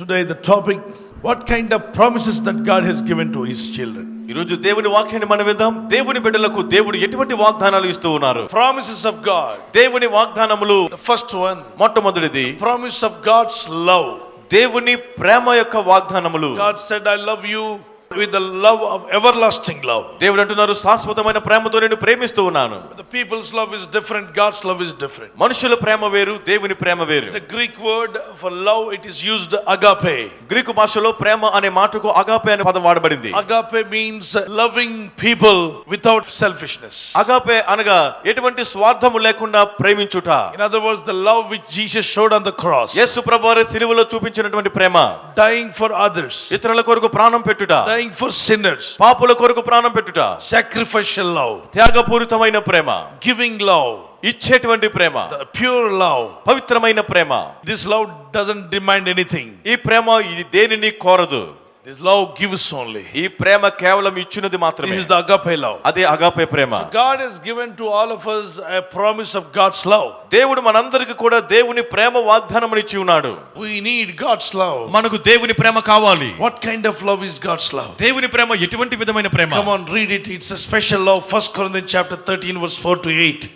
Today the topic, what kind of promises that God has given to his children. ఈరోజు దేవుని వాక్యాన్ని మనం విందాం. దేవుని బిడ్డలకు దేవుడు ఎటువంటి వాగ్దానాలు ఇస్తూ ఉన్నారు? Promises of God. దేవుని వాగ్దానములు. The first one, మొట్టమొదటిది promise of God's love. దేవుని ప్రేమ యొక్క వాగ్దానములు. God said, I love you with the love of everlasting love. దేవుడు అంటున్నారు, శాశ్వతమైన ప్రేమతో నేను ప్రేమిస్తూ ఉన్నాను. The people's love is different, God's love is different. మనుషుల ప్రేమ వేరు, దేవుని ప్రేమ వేరు. The Greek word for love, it is used agape. Greek భాషలో ప్రేమ అనే మాటకు అగాపే అనే పదం వాడబడింది. Agape means loving people without selfishness. Agape అనగా ఎటువంటి స్వార్థము లేకుండా ప్రేమించుట. In other words, the love which Jesus showed on the cross. యేసు ప్రభువారు సిలువలో చూపించినటువంటి ప్రేమ. Dying for others. ఇతరుల కొరకు ప్రాణం పెట్టుట. Dying for sinners. పాపుల కొరకు ప్రాణం పెట్టుట. Sacrificial love. త్యాగపూరితమైన ప్రేమ. Giving love. ఇచ్చేటువంటి ప్రేమ. The pure love. పవిత్రమైన ప్రేమ. This love doesn't demand anything. ఈ ప్రేమ ఇది దేనిని కోరదు. This love gives only. ఈ ప్రేమ కేవలం ఇచ్చినది మాత్రమే. This is the agape love. అదే agape Prema. So God has given to all of us a promise of God's love. దేవుడు మనందరికి కూడా దేవుని ప్రేమ వాగ్దానమును ఇచ్చి ఉన్నాడు. We need God's love. మనకు దేవుని ప్రేమ కావాలి. What kind of love is God's love? దేవుని ప్రేమ ఎటువంటి విధమైన ప్రేమ? Come on, read it. It's a special love. 1 Corinthians chapter 13 verse 4 to 8.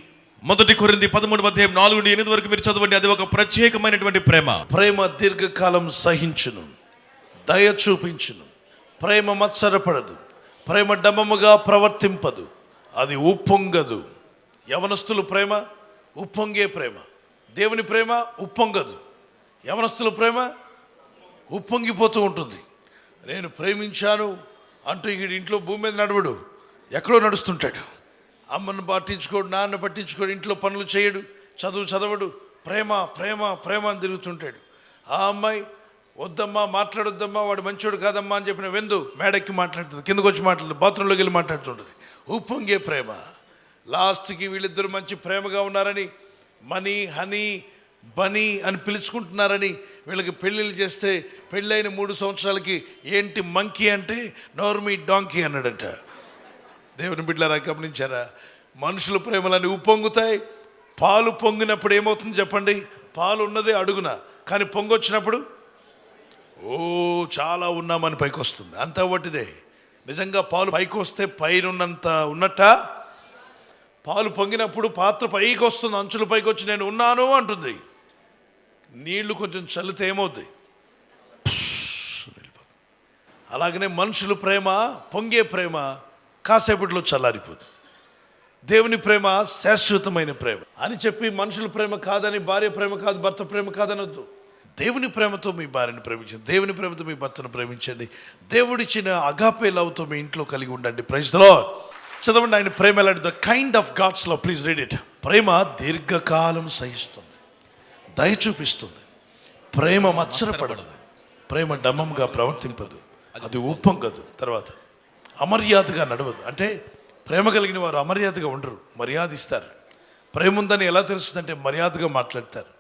మొదటి కొరింథీ 13:4-8 వరకు మీరు చదవండి. అది ఒక ప్రత్యేకమైనటువంటి ప్రేమ. ప్రేమ దీర్ఘకాలం సహించును, దయ చూపించును, ప్రేమ మత్సరపడదు, ప్రేమ డంబముగా ప్రవర్తింపదు, అది ఉప్పొంగదు. యవనస్తుల ప్రేమ ఉప్పొంగే ప్రేమ. దేవుని ప్రేమ ఉప్పొంగదు. యవనస్తుల ప్రేమ ఉప్పొంగిపోతూ ఉంటుంది. నేను ప్రేమించాను అంటూ ఇక్కడ ఇంట్లో భూమి మీద నడవడు, ఎక్కడో నడుస్తుంటాడు. అమ్మను పట్టించుకోడు, నాన్న పట్టించుకోడు, ఇంట్లో పనులు చేయడు, చదవడు, ప్రేమ ప్రేమ ప్రేమ అని తిరుగుతుంటాడు. ఆ అమ్మాయి వద్దమ్మా, మాట్లాడొద్దమ్మా, వాడు మంచోడు కాదమ్మా అని చెప్పిన వెందు మేడెక్కి మాట్లాడుతుంది, కిందకు వచ్చి మాట్లాడుతుంది, బాత్రూంలోకి వెళ్ళి మాట్లాడుతుంటుంది. ఉప్పొంగే ప్రేమ. లాస్ట్కి వీళ్ళిద్దరు మంచి ప్రేమగా ఉన్నారని మనీ, హనీ, బనీ అని పిలుచుకుంటున్నారని వీళ్ళకి పెళ్ళిళ్ళు చేస్తే పెళ్ళైన 3 సంవత్సరాలకి ఏంటి మంకీ అంటే నోర్మీ డాంకీ అన్నాడంట. దేవుని బిడ్డలారా, గమనించారా? మనుషుల ప్రేమలన్నీ ఉప్పొంగుతాయి. పాలు పొంగినప్పుడు ఏమవుతుంది చెప్పండి? పాలు ఉన్నదే అడుగున, కానీ పొంగొచ్చినప్పుడు చాలా ఉన్నామని పైకి వస్తుంది. అంతా ఒకటిదే. నిజంగా పాలు పైకి వస్తే పైన ఉన్నంత ఉన్నట్ట, పాలు పొంగినప్పుడు పాత్ర పైకి వస్తుంది, అంచుల పైకి వచ్చి నేను ఉన్నాను అంటుంది. నీళ్లు కొంచెం చల్లితే ఏమవుద్ది? అలాగనే మనుషుల ప్రేమ, పొంగే ప్రేమ కాసేపట్లో చల్లారిపోతుంది. దేవుని ప్రేమ శాశ్వతమైన ప్రేమ అని చెప్పి మనుషుల ప్రేమ కాదని, భార్య ప్రేమ కాదు, భర్త ప్రేమ కాదనొద్దు. దేవుని ప్రేమతో మీ భార్యను ప్రేమించండి, దేవుని ప్రేమతో మీ భర్తను ప్రేమించండి. దేవుడిచ్చిన అగాపే లవ్తో మీ ఇంట్లో కలిగి ఉండండి. Praise the Lord. చదవండి, ఆయన ప్రేమ ఎలాంటి? The kind of God's love. Please read it. ప్రేమ దీర్ఘకాలం సహిస్తుంది, దయ చూపిస్తుంది, ప్రేమ మత్సరపడదు, ప్రేమ డంబంగా ప్రవర్తింపదు, అది ఉప్పొంగదు. తర్వాత అమర్యాదగా నడవదు. అంటే ప్రేమ కలిగిన వారు అమర్యాదగా ఉండరు, మర్యాద ఇస్తారు. ప్రేమ ఉందని ఎలా తెలుస్తుందంటే మర్యాదగా మాట్లాడతారు.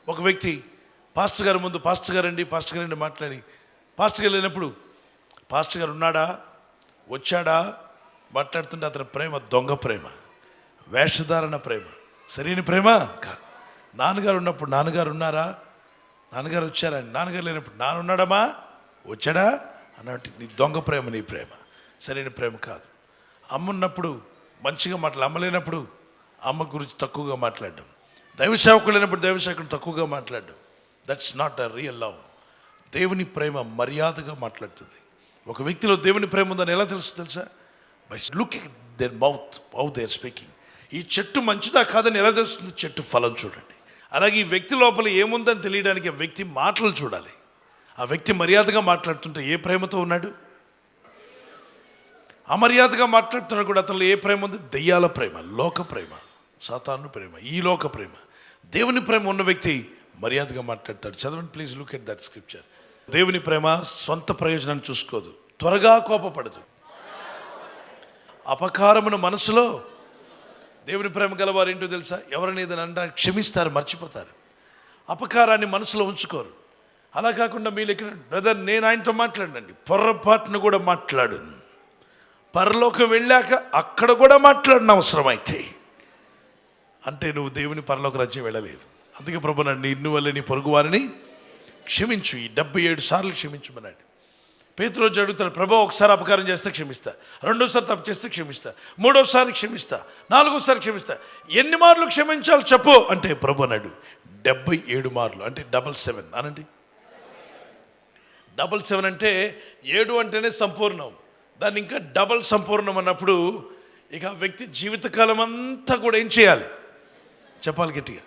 ఒక వ్యక్తి పాస్టర్ గారి ముందు పాస్టర్ గారండి మాట్లాడి పాస్టర్ గారు లేనప్పుడు పాస్టర్ గారు ఉన్నాడా, వచ్చాడా మాట్లాడుతుంటే అతని ప్రేమ దొంగ ప్రేమ, వేషధారణ ప్రేమ, సరైన ప్రేమ కాదు. నాన్నగారు ఉన్నప్పుడు నాన్నగారు ఉన్నారా, నాన్నగారు వచ్చారా, నాన్నగారు లేనప్పుడు నాన్నున్నాడమ్మా, వచ్చాడా అన్నట్టు నీ దొంగ ప్రేమ, నీ ప్రేమ సరైన ప్రేమ కాదు. అమ్మ ఉన్నప్పుడు మంచిగా మాట్లాడు, అమ్మ లేనప్పుడు అమ్మ గురించి తక్కువగా మాట్లాడడం, దైవసేవకుడు లేనప్పుడు దైవసేవకుడు తక్కువగా మాట్లాడడం, that's not a real love. దేవుని ప్రేమ మర్యాదగా మాట్లాడుతుంది. ఒక వ్యక్తిలో దేవుని ప్రేమ ఉందని ఎలా తెలుసా? By looking their mouth, how they are speaking. ఈ చెట్టు మంచిదా కాదని ఎలా తెలుస్తుంది? చెట్టు ఫలం చూడండి. అలాగే ఈ వ్యక్తి లోపల ఏముందని తెలియడానికి ఆ వ్యక్తి మాటలు చూడాలి. ఆ వ్యక్తి మర్యాదగా మాట్లాడుతుంటే ఏ ప్రేమతో ఉన్నాడు? అమర్యాదగా మాట్లాడుతున్నాడు కూడా అతను ఏ ప్రేమ ఉంది? దెయ్యాల ప్రేమ, లోక ప్రేమ, సాతాను ప్రేమ, ఈ లోక ప్రేమ. దేవుని ప్రేమ ఉన్న వ్యక్తి మర్యాదగా మాట్లాడతాడు. చదవండి please, look at that scripture. దేవుని ప్రేమ సొంత ప్రయోజనాన్ని చూసుకోదు, త్వరగా కోపపడదు, అపకారమును మనసులో. దేవుని ప్రేమ గలవారు ఏంటో తెలుసా? ఎవరైనా ఏదైనా అంటే క్షమిస్తారు, మర్చిపోతారు. అపకారాన్ని మనసులో ఉంచుకోరు. అలా కాకుండా మీరు ఇక్కడ బ్రదర్ నేను ఆయనతో మాట్లాడినండి, పొర్రపాటును కూడా మాట్లాడు, పరలోకం వెళ్ళాక అక్కడ కూడా మాట్లాడిన అవసరమైతే అంటే నువ్వు దేవుని పరలోక రాజ్యం వెళ్ళలేవు. అందుకే ప్రభు నిన్ను వల్ల నీ పొరుగు వారిని క్షమించు, ఈ 77 సార్లు క్షమించమన్నాడు. పేతురు వచ్చి అడుగుతాడు, ప్రభు ఒకసారి అపకారం చేస్తే క్షమిస్తా, రెండోసారి తప్పు చేస్తే క్షమిస్తా, మూడోసారి క్షమిస్తా, నాలుగోసారి క్షమిస్తా, ఎన్ని మార్లు క్షమించాలి చెప్పు అంటే ప్రభు అన్నాడు 77 మార్లు, అంటే 77 అనండి. 77 అంటే 7 అంటేనే సంపూర్ణం, దాన్ని ఇంకా డబల్ సంపూర్ణం అన్నప్పుడు ఇక ఆ వ్యక్తి జీవితకాలం అంతా కూడా ఏం చేయాలి చెప్పాలి గట్టిగా,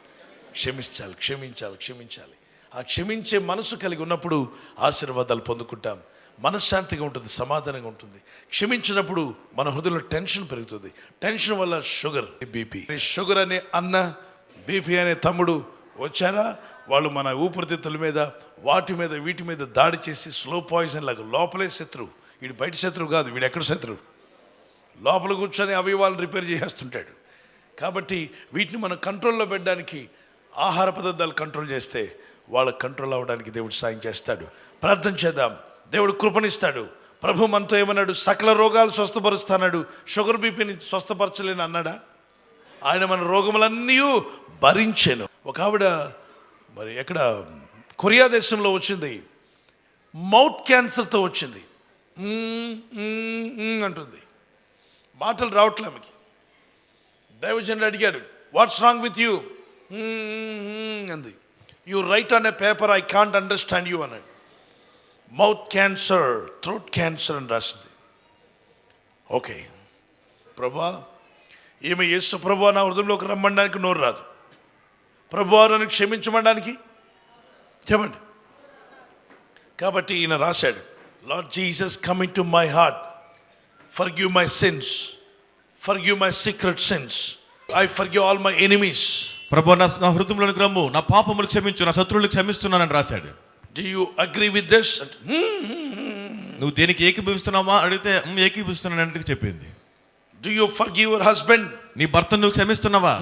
క్షమించాలి, క్షమించాలి, క్షమించాలి. ఆ క్షమించే మనసు కలిగి ఉన్నప్పుడు ఆశీర్వాదాలు పొందుకుంటాం, మనశ్శాంతిగా ఉంటుంది, సమాధానంగా ఉంటుంది. క్షమించినప్పుడు మన హృదయంలో టెన్షన్ పెరుగుతుంది. టెన్షన్ వల్ల షుగర్, బీపీ. షుగర్ అనే అన్న, బీపీ అనే తమ్ముడు వచ్చారా, వాళ్ళు మన ఊపిరితిత్తుల మీద, వాటి మీద, వీటి మీద దాడి చేసి స్లో పాయిజన్ లాగా, లోపలే శత్రువు, వీడు బయట శత్రువు కాదు, వీడు ఎక్కడ శత్రువు, లోపల కూర్చొని అవయవాలను రిపేర్ చేస్తుంటాడు. కాబట్టి వీటిని మనం కంట్రోల్లో పెట్టడానికి ఆహార పదార్థాలు కంట్రోల్ చేస్తే వాళ్ళకి కంట్రోల్ అవ్వడానికి దేవుడు సాయం చేస్తాడు. ప్రార్థన చేద్దాం, దేవుడు కృపణిస్తాడు. ప్రభు మనతో ఏమన్నాడు, సకల రోగాలు స్వస్థపరుస్తాడు, షుగర్ బీపీని స్వస్థపరచలేని అన్నాడా? ఆయన మన రోగములన్నీ భరించాను. ఒక ఆవిడ మరి ఎక్కడ కొరియా దేశంలో వచ్చింది, మౌత్ క్యాన్సర్తో వచ్చింది, అంటుంది, మాటలు రావట్లే ఆమెకి. దైవజనుడు అడిగాడు, వాట్స్ రాంగ్ విత్ యూ అంది. You right on a paper, I can't understand you అన్నాడు. మౌత్ క్యాన్సర్, థ్రోట్ క్యాన్సర్ అని రాసింది. ఓకే ప్రభా, ఈమె యేసు ప్రభా నా హృదయంలోకి రమ్మడానికి నోరు రాదు, ప్రభా నన్ను క్షమించమనడానికి చెప్పండి. కాబట్టి ఈయన రాశాడు, Lord Jesus come into my heart, forgive my sins, forgive my secret sins, I forgive all my enemies. ప్రభు నా హృదయంలోనికి రమ్ము, నా పాపములు క్షమించు, నా శత్రువులకు క్షమిస్తున్నానని రాశాడు. Do you agree with this? నువ్వు దేనికి ఏకీభవిస్తున్నావా అడిగితే ఏకీభవిస్తున్నానంటే చెప్పింది. Do you forgive your husband? నీ భర్తను నువ్వు క్షమిస్తున్నావా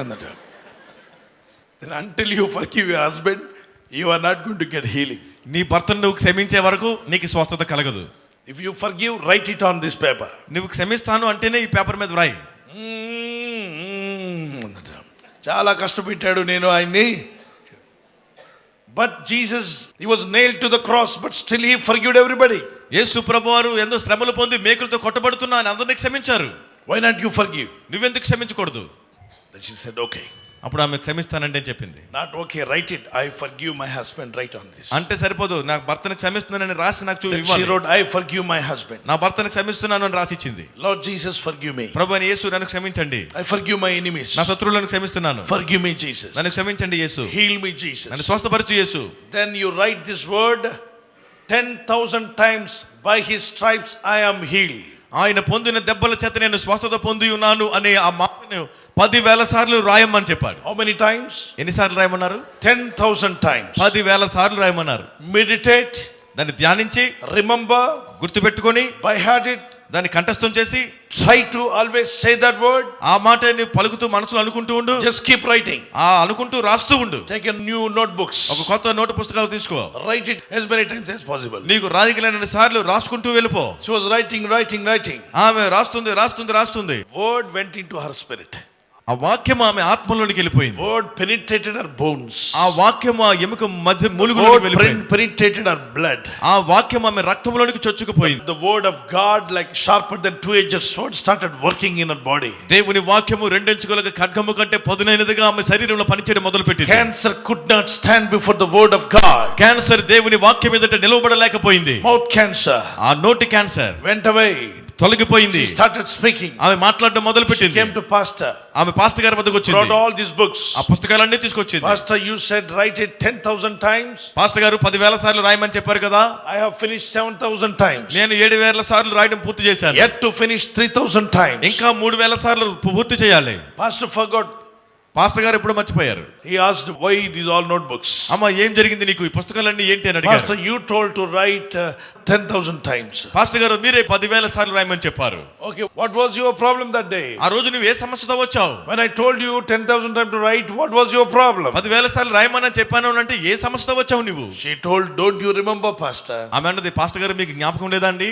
అన్నట. Then until you forgive your husband, you are not going to get healing. నీ భర్తను నువ్వు క్షమించే వరకు నీకు స్వస్థత కలగదు. If you forgive, write it on this paper. నువ్వు క్షమిస్తాను అంటేనే ఈ పేపర్ మీద వ్రాయి. అన్నట. చాలా కష్టపెట్టాడు నేను ఆయన్ని. But Jesus, he was nailed to the cross, but still he forgave everybody. యేసు ప్రభువారు ఎంతో శ్రమలు పొంది మేకులతో కొట్టబడుతున్నా అని అందరినీ క్షమించారు. Why not you forgive? నువ్వెందుకు క్షమించకూడదు? Then she said, okay. అప్పుడు ఆమె క్షమిస్తానంటే చెప్పింది. Not okay, write it. I forgive my husband, write on this. అంటే సరిపోదు, నా భర్తను క్షమిస్తున్నానని రాసి నాకు Then she wrote, I forgive my husband. నా భర్తను క్షమిస్తున్నాను అని రాసి ఇచ్చింది. Lord Jesus, forgive me. ప్రభు అయిన యేసు నన్ను క్షమించండి. I forgive my enemies. నా శత్రువులను క్షమిస్తున్నాను. Forgive me, Jesus. నన్ను క్షమించండి యేసు. Heal me, Jesus. నన్ను స్వస్థపరచు యేసు. Then you write this word 10,000 times, by his stripes I am healed. ఆయన పొందిన దెబ్బల చేత నేను స్వస్థత పొంది ఉన్నాను అనే ఆ మాటను 10,000 సార్లు రాయమని చెప్పాడు. How many times? ఎన్నిసార్లు రాయమన్నారు? 10,000 times. 10,000 సార్లు రాయమన్నారు. Meditate, దాన్ని ధ్యానించి, remember, గుర్తుపెట్టుకొని, by heart it, దాన్ని కంఠస్థం చేసి, try to always say that word. ఆ మాటని పలుకుతూ మనసులో అనుకుంటూ ఉండు. Just keep writing. ఆ అనుకుంటూ రాస్తూ ఉండు. Take a new notebooks. ఒక కొత్త నోటు పుస్తకాలు తీసుకో. Write it as many times as possible. నీకు రాయగలిగిన సార్లు రాసుకుంటూ వెళ్ళిపో. She was writing. ఆమె రాస్తుంది. Word went into her spirit. ఆ వాక్యం ఆమె ఆత్మలోనికి వెళ్ళిపోయింది. Word penetrated her bones. ఆ వాక్యం ఆ ఎముక మధ్య మూలుగులోకి వెళ్ళిపోయింది. Penetrated her blood. ఆ వాక్యం ఆమె రక్తంలోనికి చొచ్చుకుపోయింది. The word of God, like sharper than two-edged sword, started working in her body. దేవుని వాక్యము రెండెంచుకల ఖడ్గము కంటే పదునైనదిగా ఆమె శరీరంలో పనిచేయడం మొదలుపెట్టింది. Cancer could not stand before the word of God. Cancer దేవుని వాక్యం ఎదుట నిలవబడలేకపోయింది. Mouth cancer. ఆ నోటి క్యాన్సర్ went away. తొలగిపోయింది. She started speaking. ఆమె మాట్లాడడం మొదలుపెట్టింది. She came to pastor. ఆమె పాస్టర్ గారి వద్దకు వచ్చింది. Brought all these books. ఆ పుస్తకాలన్నీ తీసుకొచ్చింది. Pastor, you said write it 10,000 times. Pastor గారు 10,000 సార్లు రాయమని చెప్పారు కదా. I have finished 7,000 times. నేను 7,000 సార్లు రాయడం పూర్తి చేశాను. Yet to finish 3,000 times. ఇంకా 3,000 సార్లు పూర్తి చేయాలి. Pastor forgot. పాస్టర్ గారు ఎప్పుడు మర్చిపోయారు. He asked, why these all notebooks? అమ్మ ఏం జరిగింది నీకు, ఈ పుస్తకాలన్నీ ఏంటి అని అడిగారు. Pastor, you told to write 10,000 times. Pastor గారు మీరే 10,000 సార్లు రాయమని చెప్పారు. Okay, what was your problem that day? ఆ రోజు నువ్వు ఏ సమస్యతో వచ్చావు? When I told you 10,000 times to write, what was your problem? 10,000 సార్లు రాయమని చెప్పాను అంటే ఏ సమస్యతో వచ్చావు నువ్వు? She told, don't you remember, Pastor? ఆమె అన్నది, పాస్టర్ గారు మీకు జ్ఞాపకం లేదా అండి?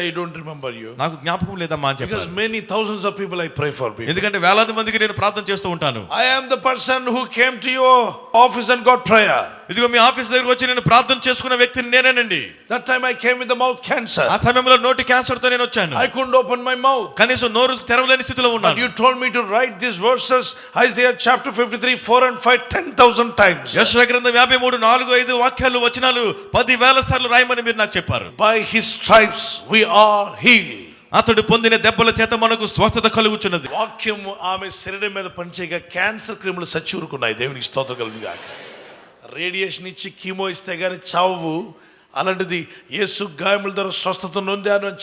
I don't remember you. నాకు జ్ఞాపకం లేదమ్మా అని Because చెప్పారు. many thousands of people I pray for people. ఎందుకంటే వేలాది మందికి నేను ప్రార్థన చేస్తూ ఉంటాను. I am the person who came to your office and got prayer. ఇదిగో మీ ఆఫీస్ దగ్గరకు వచ్చి నేను ప్రార్థన చేసుకున్న వ్యక్తిని నేనేనండి. That time I came with the mouth cancer. ఆ సమయంలో నోటి క్యాన్సర్ తో నేను వచ్చాను. I couldn't open my mouth. కనీసం నోరు తెరవలేని స్థితిలో But ఉన్నాను. you told me to write these verses, Isaiah chapter 53, 4 and 5, 10,000 times. యెషయా గ్రంథం 53, 4, 5 వాక్యాలు వచనాలు 10,000 సార్లు రాయమని మీరు నాకు చెప్పారు. By his stripes we are healed. అతడు పొందిన దెబ్బల చేత మనకు స్వస్థత కలుగుచున్నది. వాక్యం ఆమె శరీరం మీద పనిచేయగా క్యాన్సర్ క్రిములు చచ్చూరుకున్నాయి. దేవునికి స్తోత్రం కలుగును గాక. రేడియేషన్ ఇచ్చి కీమో ఇస్తే గానీ చావు. అలాంటిది యేసు గాయముల ద్వారా స్వస్థత నొందాను అని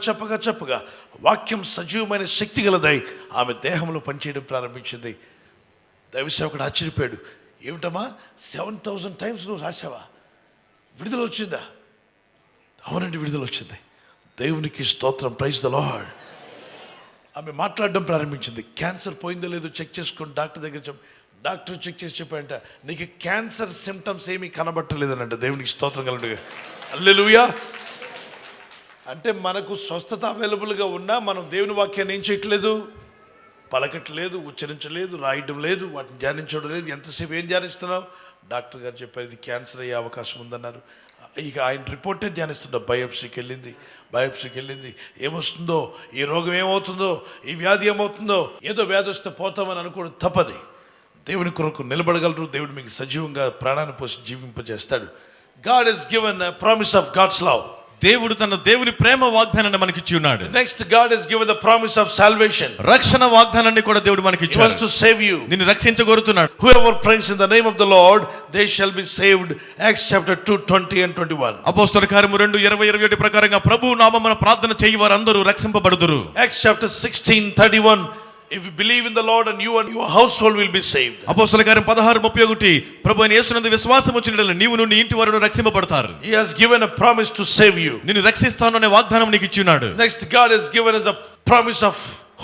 చెప్పగా వాక్యం సజీవమైన శక్తి గలదై ఆమె దేహంలో పనిచేయడం ప్రారంభించింది. దైవసేవకుడు ఆశ్చర్యపోయాడు. ఏమిటమ్మా 7,000 టైమ్స్ నువ్వు రాసావా? విడుదల వచ్చిందా? అవునండి, విడుదల వచ్చింది. దేవునికి స్తోత్రం, ప్రైజ్ ద లార్డ్. ఆమె మాట్లాడడం ప్రారంభించింది. క్యాన్సర్ పోయిందో లేదో చెక్ చేసుకొని డాక్టర్ దగ్గర డాక్టర్ చెక్ చేసి చెప్పాడంట, నీకు క్యాన్సర్ సిమ్టమ్స్ ఏమీ కనబట్టలేదనంట. దేవునికి స్తోత్రం కలుగును. హల్లెలూయా. అంటే మనకు స్వస్థత అవైలబుల్గా ఉన్నా మనం దేవుని వాక్యాన్ని ఏం చేయట్లేదు, పలకట్లేదు, ఉచ్చరించలేదు, రాయడం లేదు, వాటిని ధ్యానించడం లేదు. ఎంతసేపు ఏం ధ్యానిస్తున్నావు? డాక్టర్ గారు చెప్పారు ఇది క్యాన్సర్ అయ్యే అవకాశం ఉందన్నారు. ఇక ఆయన రిపోర్టే ధ్యానిస్తున్నా. బయోప్సీకి వెళ్ళింది. ఏమొస్తుందో, ఈ రోగం ఏమవుతుందో, ఈ వ్యాధి ఏమవుతుందో, ఏదో వ్యాధి వస్తే పోతామని అనుకోవడం తప్పది. దేవుని కొరకు నిలబడగలరు. దేవుడు మీకు సజీవంగా ప్రాణాన్ని పోసి జీవింపజేస్తాడు. God has given a promise of God's love. దేవుడు తన దేవుని ప్రేమ వాగ్దానాన్ని మనకి ఇచ్చి ఉన్నాడు. Next, God has given the promise of salvation. రక్షణ వాగ్దానాన్ని కూడా దేవుడు మనకి He ఇచ్చాడు. wants to save you. నిన్ను రక్షించగోరుతున్నాడు. Whoever prays in the name of the Lord, they shall be saved. Acts chapter 2, 20 and 21. అపోస్తలుల కార్యము 2, 20, 21 ప్రకారంగా ప్రభు నామమున ప్రార్థన చేయి వారందరూ రక్షింపబడుదురు. Acts chapter 16, 31. If you believe in the Lord and you and your household will be saved. అపోస్తలుల కార్యం 16:31 ప్రభు అయిన యేసునందు విశ్వాసం ఉంచినట్లయితే నీవు నీ ఇంటి వారు రక్షింపబడతారు. He has given a promise to save you. నిన్ను రక్షిస్తాను అనే వాగ్దానం నీకు ఇచ్చి ఉన్నాడు. Next, God has given us the promise of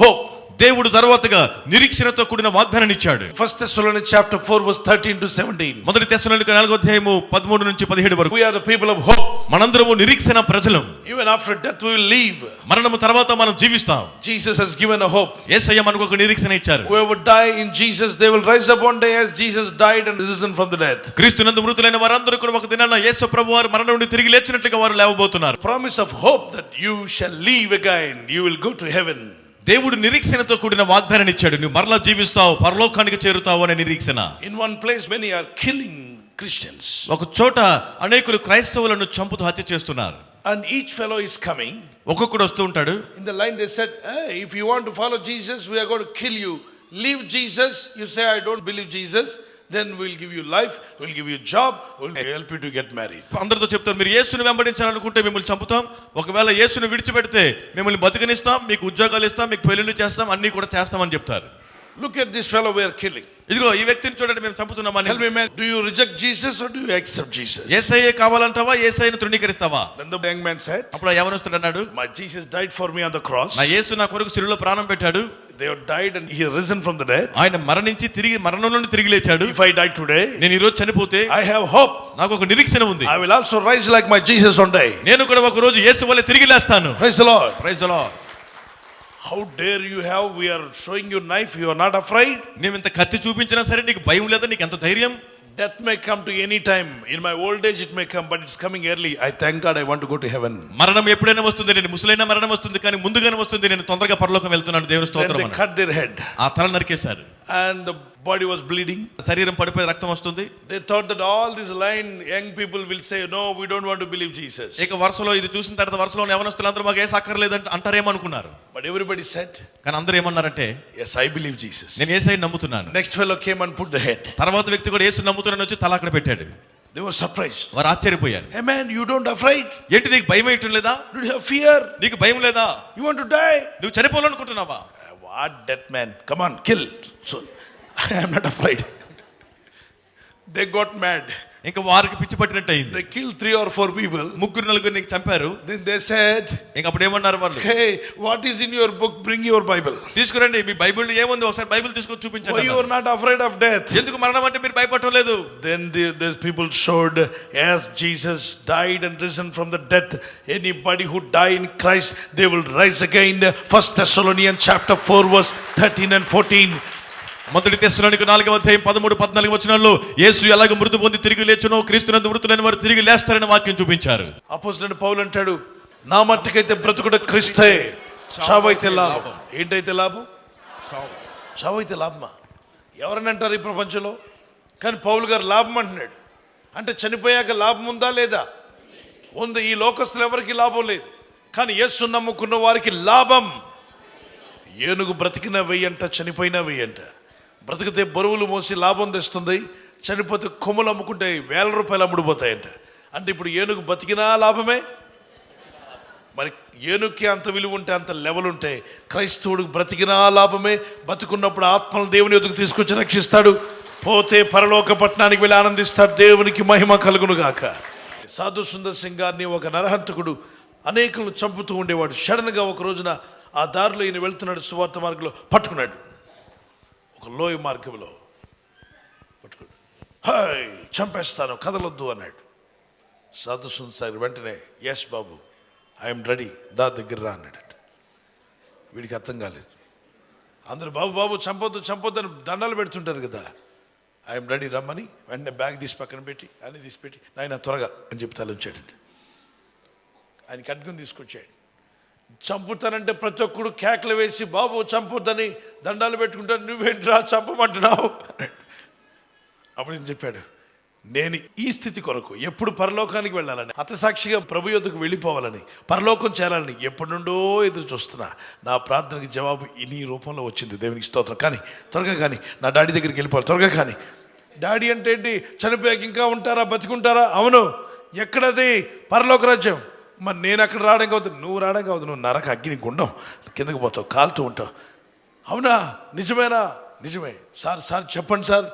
hope. దేవుడు తర్వాతగా నిరీక్షణతో కూడిన వాగ్దానాన్ని ఇచ్చాడు. 1 Thessalonians chapter 4 verse 13 to 17. మొదటి తెస్సలోనిక 4:13 నుంచి 17 వరకు. We are the people of hope. మనందరము నిరీక్షణ ప్రజలం. Even after death we will live. మరణము తర్వాత మనం జీవిస్తాం. Jesus has given a hope. యేసయ్య మనకు ఒక నిరీక్షణ ఇచ్చారు. Whoever die in Jesus, they will rise up one day as Jesus died and risen from the death. క్రీస్తునందు మృతులైన వారందరూ కూడా ఒక దినాన యేసు ప్రభువారు మరణం నుండి తిరిగి లేచినట్లుగా వారు లేవబోతున్నారు. Promise of hope that you shall live again. You will go to heaven. దేవుడు నిరీక్షణతో కూడిన వాగ్దానాన్ని ఇచ్చాడు. నువ్వు మరలా జీవిస్తావు, పరలోకానికి చేరుతావు అనే నిరీక్షణ. In one place many are killing Christians. ఒక చోట అనేకులు క్రైస్తవులను చంపుతూ హత్య చేస్తున్నారు. And each fellow is coming. ఒక్కొక్కడు వస్తూ ఉంటాడు. In the line they said, hey, if you want to follow Jesus, we are going to kill you. Leave Jesus. You say I don't believe Jesus, then we'll give you life, we'll give you job, we'll help you to get married. అందరితో చెప్తారు, మీరు యేసుని వెంబడించాలనుకుంటే మిమ్మల్ని చంపుతాం, ఒకవేళ యేసుని విడిచిపెడితే మిమ్మల్ని బతికనిస్తాం, మీకు ఉద్యోగాలు ఇస్తాం, మీకు పెళ్లిళ్ళు చేస్తాం, అన్ని కూడా చేస్తామని చెప్తారు. Look at this fellow we are killing. ఇదిగో ఈ వ్యక్తిని చూడండి, మేము చంపుతున్నామని. Tell me, man, do you reject Jesus or do you accept Jesus? యేసయ్యే కావాలంటావా, యేసయ్యను తృణీకరిస్తావా? Then the young man said, అప్పుడు యవనస్తుడు అన్నాడు, my Jesus died for me on the cross. నా యేసు నా కొరకు శిలువలో ప్రాణం పెట్టాడు. They have died and he has risen from the death. ఆయన మరణించి తిరిగి మరణం నుండి తిరిగి లేచాడు. If I die today, నేను ఈ రోజు చనిపోతే I have hope. నాకు ఒక నిరీక్షణ ఉంది. I will also rise like my Jesus one day. నేను కూడా ఒక రోజు యేసు వలె తిరిగి లేస్తాను. Praise the Lord. Praise the Lord. How dare you have, we are showing you knife, you are not afraid? నేను ఇంత కత్తి చూపించినా సరే నీకు భయం లేదా? నీకు ఎంత ధైర్యం? Death may come to any time. In my old age it may come, but it's coming early. I thank God I want to go to heaven. మరణం ఎప్పుడైనా వస్తుంది, నేను ముసలైన మరణం వస్తుంది, కానీ ముందుగానే వస్తుంది. నేను తొందరగా పరలోకం వెళ్తున్నాను. దేవుని Then స్తోత్రం they అన్నాడు. cut their head ఆ తల నరికేశారు. and the body was bleeding. శరీరం పడిపోయి రక్తం వస్తుంది. They thought that all this line young people will say, no, we don't want to believe Jesus. ఇక వరుసలో ఇది చూసిన తర్వాత వరుసలో యవనస్తులందరూ మాకు ఏసు అక్కర్లేదంటే అంటారేమో అనుకున్నారు. But everybody said, కానీ అందరూ ఏమన్నారంటే, yes, I believe Jesus. నేను యేసయ్యని నమ్ముతున్నాను. Next fellow came and put the head. తర్వాత వ్యక్తి కూడా యేసు నమ్ముతున్నాను వచ్చి తల అక్కడ పెట్టాడు. They were surprised. వారు ఆశ్చర్యపోయారు. Hey man, you don't afraid? ఏంటి నీకు భయం వేయటం లేదా? Do you have fear? నీకు భయం లేదా? You want to die? నువ్వు చనిపోవాలనుకుంటున్నావా? What death man? Come on, kill. So I am not afraid. They got mad. ఇంకా వారికి పిచ్చి పట్టినట్టు అయింది. They killed 3 or 4 people. 3-4 చంపారు. Then they said, ఇంకా అప్పుడు ఏమన్నారు వాళ్ళు? hey, what is in your book? Bring your Bible. తీసుకురండి, మీ బైబిల్ ఏముంది ఒకసారి బైబిల్ తీసుకొని Why చూపించండి. you are not afraid of death? ఎందుకు మరణం అంటే మీరు భయపడటం లేదు? Then these people showed, as Jesus died and risen from the death, anybody who die in Christ, they will rise again. 1 Thessalonians chapter 4 verse 13 and 14. మొదటి తెస్సలోనికై 4:13-14 వచనాల్లో యేసు ఎలాగ మృతి పొంది తిరిగి లేచునో క్రీస్తునందు మృతులైన వారు తిరిగి లేస్తారని వాక్యం చూపించారు. అపోస్తలుడైన పౌలు అంటాడు, నా మట్టుకైతే బ్రతుకుట క్రీస్తే, చావైతే లాభం. ఏంటైతే లాభం? చావైతే లాభమా? ఎవరని అంటారు ఈ ప్రపంచంలో? కానీ పౌలు గారు లాభం అంటున్నాడు. అంటే చనిపోయాక లాభం ఉందా లేదా? ఉంది. ఈ లోకస్తులు ఎవరికి లాభం లేదు, కానీ యేసు నమ్ముకున్న వారికి లాభం. ఏనుగు బ్రతికిన వెయ్యంట, చనిపోయినా వెయ్యంట. బ్రతికితే బరువులు మోసి లాభం తెస్తుంది, చనిపోతే కొమ్ములు అమ్ముకుంటే ₹1,000 అమ్ముడుపోతాయంట. అంటే ఇప్పుడు ఏనుగు బతికినా లాభమే. మరి ఏనుగుకి అంత విలువ ఉంటే, అంత లెవెల్ ఉంటే, క్రైస్తవుడికి బ్రతికినా లాభమే. బతికున్నప్పుడు ఆత్మలు దేవుని ఎదుగు తీసుకొచ్చి రక్షిస్తాడు, పోతే పరలోక పట్టణానికి వెళ్ళి ఆనందిస్తాడు. దేవునికి మహిమ కలుగును గాక. సాధు సుందర్ సింగ్ గారిని ఒక నరహంతకుడు అనేకులను చంపుతూ ఉండేవాడు. సడన్గా ఒక రోజున ఆ దారిలో ఈయన వెళ్తున్నాడు, సువార్త మార్గంలో పట్టుకున్నాడు. ఒక లోయ మార్గంలో పట్టుకున్నాడు. హాయ్, చంపేస్తాను, కదలొద్దు అన్నాడు. సాధు సుందర్ సార్ వెంటనే, ఎస్ బాబు, ఐఎమ్ రెడీ, దగ్గర రా అన్నాడట. వీడికి అర్థం కాలేదు. అందరూ బాబు బాబు చంపొద్దు చంపొద్దు అని దండాలు పెడుతుంటారు కదా. ఐఎమ్ రెడీ రమ్మని వెంటనే బ్యాగ్ తీసి పక్కన పెట్టి, అన్నీ తీసి పెట్టి, నాయన త్వరగా అని చెప్పి తలంచాడండి. ఆయన కట్టుకుని తీసుకొచ్చాడు. చంపుతానంటే ప్రతి ఒక్కడు కేకలు వేసి, బాబు చంపొద్దని దండాలు పెట్టుకుంటాను, నువ్వేంట్రా చంపమంటున్నావు? అప్పుడు ఏం చెప్పాడు, నేను ఈ స్థితి కొరకు ఎప్పుడు పరలోకానికి వెళ్ళాలని, హతసాక్షిగా ప్రభు యొద్దకు వెళ్ళిపోవాలని, పరలోకం చేరాలని ఎప్పటి నుండో ఎదురు చూస్తున్నా. నా ప్రార్థనకి జవాబు ఈ రూపంలో వచ్చింది. దేవునికి స్తోత్రం. కానీ త్వరగా కానీ నా డాడీ దగ్గరికి వెళ్ళిపోవాలి, త్వరగా కానీ. డాడీ అంటే ఏంటి? చనిపోయాక ఇంకా ఉంటారా, బతికుంటారా? అవును. ఎక్కడది పరలోక రాజ్యం? మరి నేను అక్కడ రావడం కావద్దు, నువ్వు రావడం కావద్దు, నువ్వు నరక అగ్ని గుండం కిందకు పోతావు, కాలుతూ ఉంటావు. అవునా? నిజమేనా? నిజమే. సార్ చెప్పండి సార్,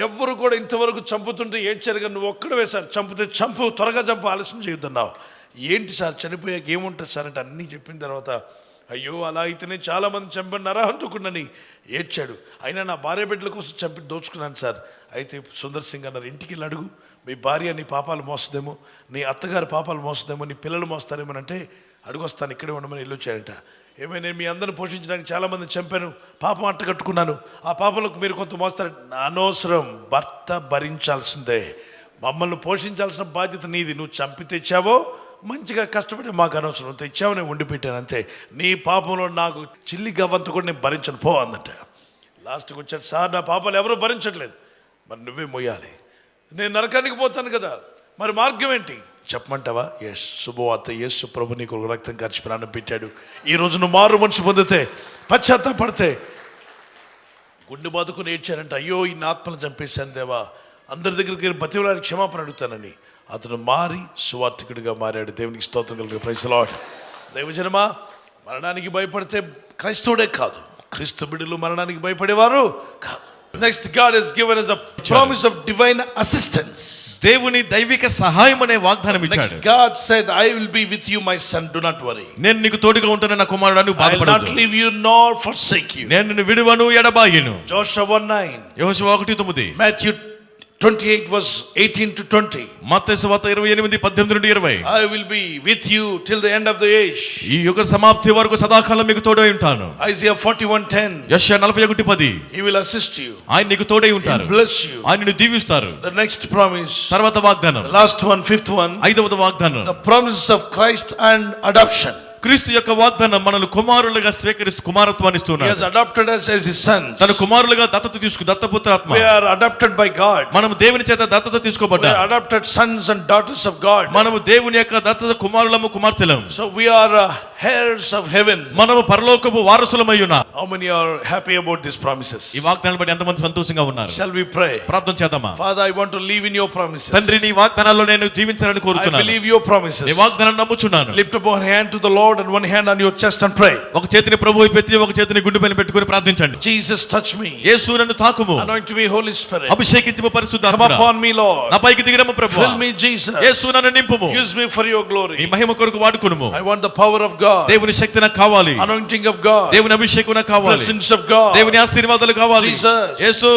ఎవరు కూడా ఇంతవరకు చంపుతుంటే ఏడ్చారు కానీ నువ్వు ఒక్కడవే సార్, చంపితే చంపు, త్వరగా చంపు, ఆలస్యం చేయొద్దన్నావు. ఏంటి సార్ చనిపోయాక ఏముంటుంది సార్ అంటే అన్నీ చెప్పిన తర్వాత, అయ్యో అలా అయితేనే చాలామంది చంపని నరహంతకుడని ఏడ్చాడు. అయినా నా భార్య బిడ్డల కోసం చంపి దోచుకున్నాను సార్. అయితే సుందర్ సింగ్ అన్నారు, ఇంటికి వెళ్ళి అడుగు, మీ భార్య నీ పాపాలు మోస్తుందేమో, నీ అత్తగారి పాపాలు మోస్తుందేమో, నీ పిల్లలు మోస్తారేమో అంటే, అడుగొస్తాను ఇక్కడే ఉండమని వెళ్ళొచ్చాడట. ఏమైనా నేను మీ అందరిని పోషించడానికి చాలామంది చంపాను, పాపం అట్ట కట్టుకున్నాను, ఆ పాపలకు మీరు కొంత మోస్తారు. అనవసరం, భర్త భరించాల్సిందే. మమ్మల్ని పోషించాల్సిన బాధ్యత నీది. నువ్వు చంపి తెచ్చావో మంచిగా కష్టపడి మాకు అనవసరం, తెచ్చావు నేను వండి పెట్టాను అంతే. నీ పాపంలో నాకు చిల్లి గవ్వంత కూడా నేను భరించను పో అందట. లాస్ట్కి వచ్చాడు, సార్ నా పాపాలు ఎవరూ భరించట్లేదు, మరి నువ్వే మొయ్యాలి, నేను నరకానికి పోతాను కదా, మరి మార్గం ఏంటి చెప్పమంటావా? ఎస్, శుభవార్త, యేసు ప్రభు నీకు రక్తం ఖర్చు ప్రాణం పెట్టాడు. ఈరోజు నువ్వు మారు మనసు పొందితే, పశ్చాత్తాపడితే, గుండె బాదుకుని ఏడ్చారంట, అయ్యో ఈ ఆత్మను చంపేశాను దేవా, అందరి దగ్గరికి బతివలాడి క్షమాపణ అడుగుతానని అతను మారి సువార్థికుడిగా మారాడు. దేవునికి స్తోత్రం కలుగు. Praise the lord. దైవజనమా, మరణానికి భయపడితే క్రైస్తవుడే కాదు, క్రీస్తు బిడ్డలు మరణానికి భయపడేవారు కాదు. Next, God has given us the promise of divine assistance. దేవుని దైవిక సహాయం అనే వాగ్దానం ఇచ్చాడు. Next, God said, I will be with you my son, do not worry. నేను నీకు తోడుగా ఉంటాను నా కుమారుడా, నువ్వు బాధపడవద్దు. I will not leave you nor forsake you. నేను నిన్ను విడువను ఎడబాయను. Joshua 1:9. యెహోషువ 1:9. Matthew 28 verse 18 to 20. మత్తయి సువార్త 28:18-20. I will be with you till the end of the age. ఈ యుగ సమాప్తి వరకు సదాకాలం మీకు తోడై ఉంటాను. Isaiah 41:10. యెషయా 41:10. He will assist you. ఆయన నీకు తోడై ఉంటారు, bless you. ఆయన నిన్ను దీవిస్తారు. The next promise. తర్వాత వాగ్దానం. The last one, fifth one. ఐదవది వాగ్దానం. The promises of Christ and adoption. క్రీస్తు యొక్క వాగ్దానం మనల్ని కుమారులుగా స్వీకరిస్తూ కుమారత్వాన్ని He ఇస్తున్నాడు. has adopted us as his sons. తన కుమారులుగా దత్తత తీసుకు దత్తపుత్రాత్మ. We are adopted by God. మనము దేవుని చేత దత్తత We తీసుకోబడ్డాం. are adopted sons and daughters of God. మనము దేవుని యొక్క దత్తత కుమారులము కుమార్తెలము. So we are heirs of heaven. మనము పరలోకపు వారసులమై ఉన్నాం. How many are happy about these promises? ఈ వాగ్దానాన్ని బట్టి ఎంతమంది సంతోషంగా ఉన్నారు? Shall we pray? ప్రార్థన చేద్దామా? Father, I want to live in your promises. తండ్రి, నీ వాగ్దానాల్లో నేను జీవించాలని I కోరుతున్నాను. believe your promises. నీ వాగ్దానాన్ని నమ్ముచున్నాను. Lift up one hand to the Lord and one hand on your chest and pray. ఒక చేతిని ప్రభువు పెట్టి ఒక చేతిని గుండె పైన పెట్టుకొని ప్రార్థించండి. Jesus, touch me. యేసు నన్ను తాకుము. Anoint me, Holy Spirit. అభిషేకించుము Come పరిశుద్ధాత్ముడా. upon me, Lord. నా పైకి దిగిరము ప్రభువా. Fill me, Jesus. యేసు నన్ను నింపుము. Use me for your నీ glory. మహిమ కొరకు వాడుకొనుము. I want the power of God God. దేవుని శక్తి నాకు కావాలి. Anointing of God. దేవుని అభిషేకం నాకు కావాలి. Blessings of God. దేవుని ఆశీర్వాదాలు కావాలి. Jesus. Yesu,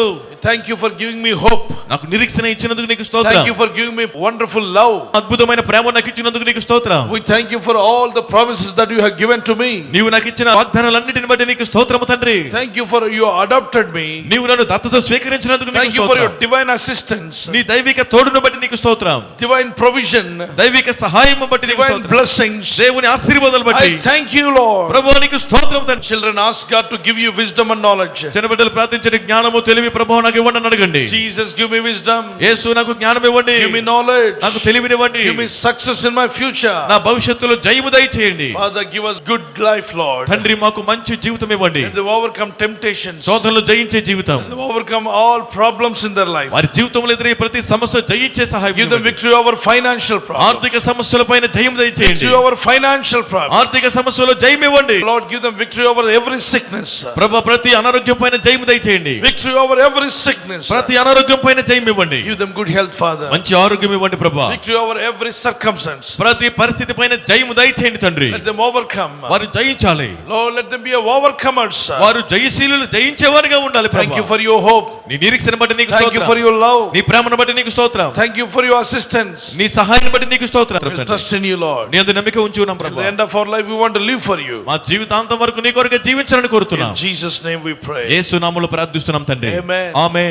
Thank you for giving me hope. నాకు నిరీక్షణ ఇచ్చినందుకు నీకు స్తోత్రం. Thank you for giving me wonderful love. అద్భుతమైన ప్రేమ నాకు ఇచ్చినందుకు నీకు స్తోత్రం. We thank you for all the promises that you have given to me. నీవు నాకు ఇచ్చిన వాగ్దానాలన్నిటిని బట్టి నీకు స్తోత్రము తండ్రి. Thank you for you adopted me. నీవు నన్ను దత్తత స్వీకరించినందుకు నీకు Thank you for your స్తోత్రం. divine assistance. నీ దైవిక తోడును బట్టి నీకు స్తోత్రం. Divine provision. దైవిక సహాయము బట్టి నీకు Divine స్తోత్రం. blessings. దేవుని ఆశీర్వాదాలు బట్టి I thank you, Lord. ప్రభువా నీకు స్తోత్రం తండ్రి. Children, ask God to give you wisdom and knowledge. చిన్నబిడ్డలు ప్రార్థించండి, జ్ఞానము తెలివి ప్రభువా నాకు ఇవ్వండి అని అడగండి. Jesus, give me wisdom. యేసు నాకు జ్ఞానం ఇవ్వండి. Give me knowledge. నాకు తెలివినివ్వండి. Give me success in my future. నా భవిష్యత్తులో జయము దయచేయండి. Father, give us good life, Lord. తండ్రి మాకు మంచి జీవితం ఇవ్వండి. Let them overcome temptations. శోధనలు జయించే జీవితం. Let them overcome all problems in their life. వారి జీవితంలో ఎదురయ్యే ప్రతి సమస్య జయించే సహాయం Give them ఇవ్వండి. victory over financial problems. ఆర్థిక సమస్యలపైన జయం దయచేయండి. Victory over financial problems. ఆర్థిక సమస్యలో జయం ఇవ్వండి. Lord, give them victory over every sickness. ప్రభువా ప్రతి అనారోగ్యం పైన జయం దయచేయండి. Victory over every sickness. ప్రతి అనారోగ్యం పైన జయం ఇవ్వండి. Give them good health, Father. మంచి ఆరోగ్యం ఇవ్వండి ప్రభువా. Victory over every circumstance. ప్రతి పరిస్థితి పైన జయము దయచేయండి తండ్రి. Let them overcome. వారు జయించాలి. Lord, let them be overcomers. వారు జయశీలులు జయించేవారుగా ఉండాలి Thank you ప్రభువా. for your hope. నీ నిరీక్షణ బట్టి నీకు Thank you for స్తోత్రం. your love. నీ ప్రేమను బట్టి నీకు స్తోత్రం. Thank you for your assistance. నీ సహాయాన్ని బట్టి నీకు స్తోత్రం We'll తండ్రి. trust in you, Lord. నీ అందు నమ్మిక ఉంచి ఉన్నాం At the ప్రభువా. end of our life, we want to live for you. మా జీవితాంతం వరకు నీ కొరకు జీవించాలని కోరుతున్నాం. In Jesus' name we pray. యేసు నామములో ప్రార్థిస్తున్నాం తండ్రి. Amen. ఆమేన్.